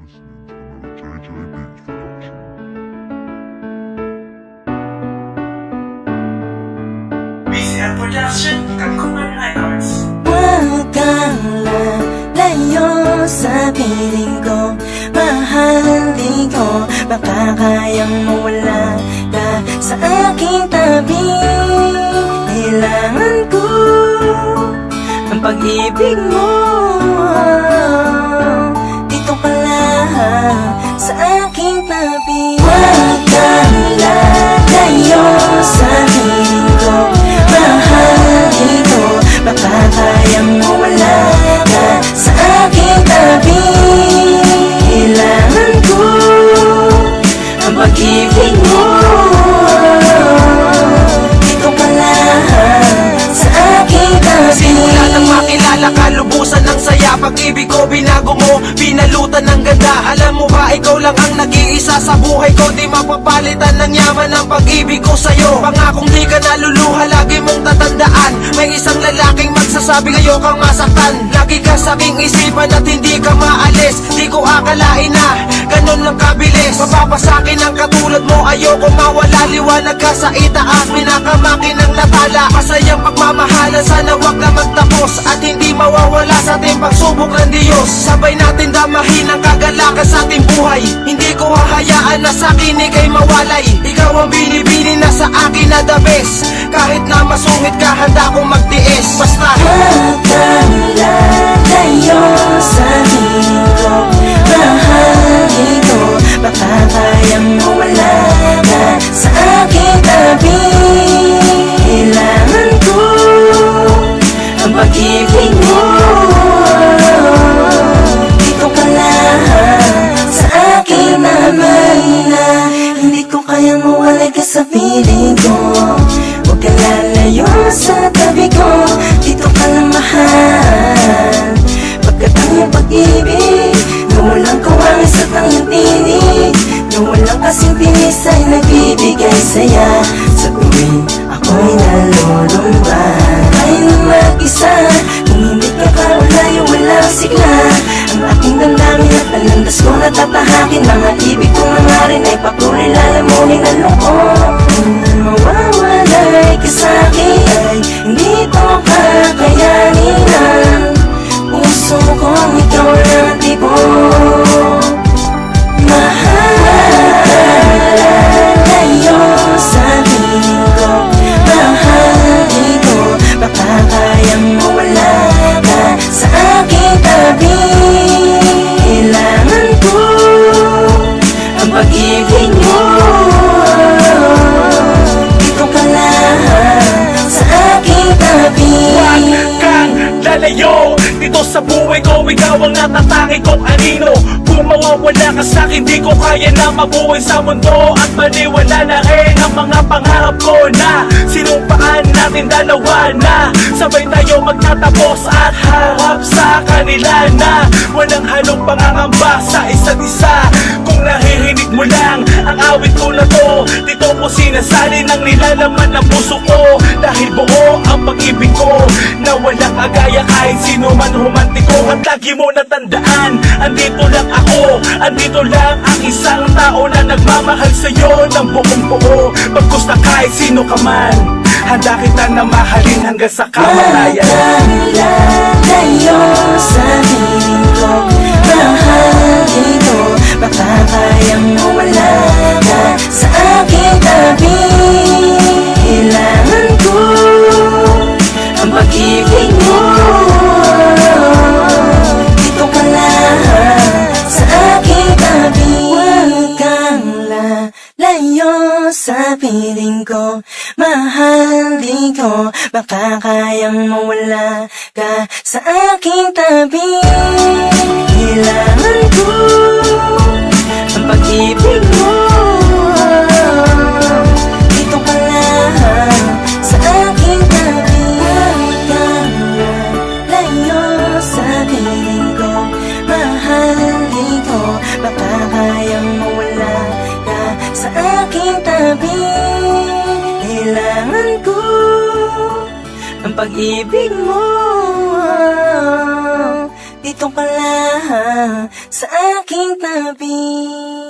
listening to another JJ Beats production. BCM Production, Tangkuban Records. Huwag kang lalayo sa piling ko, mahal di ko makakayang mawala ka sa aking tabi. Kailangan ko ang pag-ibig mo, dito ka lang sa aking tabi. Huwag kang lalayo sa piling ko, mahal di ko makakayang mawala ka sa aking tabi. Kailangan ko ang pag-ibig mo, dito ka lang sa aking tabi. Simula nang makilala ka, lubusan ng saya. Pag-ibig ko binago mo, pinalutan ng ganda. Alam mo ba, ikaw lang ang nag-iisa sa buhay ko. Di mapapalitan ng yaman ng pag-ibig ko sa'yo. Pangakong di ka naluluha, lagi mong tatandaan. May isang lalaking magsasabing ayaw kang masaktan. Lagi ka sa aking isipan at hindi ka maalis. Di ko akalain na ganun lang kabilis. Mapapasakin ang katulad mo, ayoko mawala. Liwanag ka sa itaas, pinakamakin ng latala. Masayang pagmamahalan, sana wag na magtapos. At hindi mawawala sa ating pagsubok ng Diyos. Sabay natin damahin ang kagalakan sa ating buhay. Hindi ko hahayaan na sa akin ika'y mawalay. Ikaw ang binibini na sa akin na the best. Kahit na masungit ka, handa kong magtiis. Basta Huwag kang lalayo sa piling ko, mahal di ko makakayang mawala ka sa aking tabi. Kailangan ko ang pag-ibig mo, dito ka lang sa aking tabi. Hindi ko kayang mawalay ka sa piling ko. Huwag ka lalayo sa tabi ko, dito ka lang mahal. Pagkat ang iyong pag-ibig na walang kawangis at ang iyong tinig, na walang kasing tinis ay nagbibigay saya. Sa tuwing ako'y nalulumba, kaya na mag-isa. Kung hindi ka kaulayo, walang sigla. Ang aking damdamin at talandas ko natatahakin. Mga ibig kong nangarin ay pakulay lalamunin ang lungkot. Kung mawawalay ka sa'kin ay hindi ko kakayanin. Ang puso kong ikaw lang tipo. Mahalayo sa piling ko, mahal di ko makakayang mawala ka sa aking tabi. Kailangan ko ang pag-ibig mo, dito ka lang sa aking tabi. Huwag kang lalayo dito sa buhay ko, ikaw ang natatangi kong anino. Kung mawawala ka sa'kin, di ko kaya na mabuhay sa mundo. At maniwala na rin ang mga pangarap ko na sinumpaan natin dalawa na sabay tayo magtatapos at harap sa kanila na walang halong pangangamba sa isa't isa. Kung naririnig mo lang ang awit ko na to, dito ko sinasali ng nilalaman ng puso ko. Dahil buo ang pag-ibig ko na walang agaya kahit sino man humantiko. At lagi mo natandaan, andito lang ako, andito lang ang isang tao na nagmamahal sa'yo ng buong buo. Pagkus na kahit sino ka man, handa kita na mahalin hanggang sa kamatayan. Huwag kang lalayo sa piling ko, mahal di ko makakayang mawala ka sa aking tabi. Kailangan ko ang pag-ibig mo, dito ka lang sa aking tabi. Huwag kang lalayo sa piling ko, mahal di ko makakayang mawala ka sa aking tabi. Kailangan ko ang pag-ibig mo, dito ka lang sa aking tabi. Huwag kang lalayo sa piling ko, mahal di ko makakayang mawala ka sa aking tabi. Kailangan ko ang pag-ibig mo, dito nandito ka lang sa aking tabi.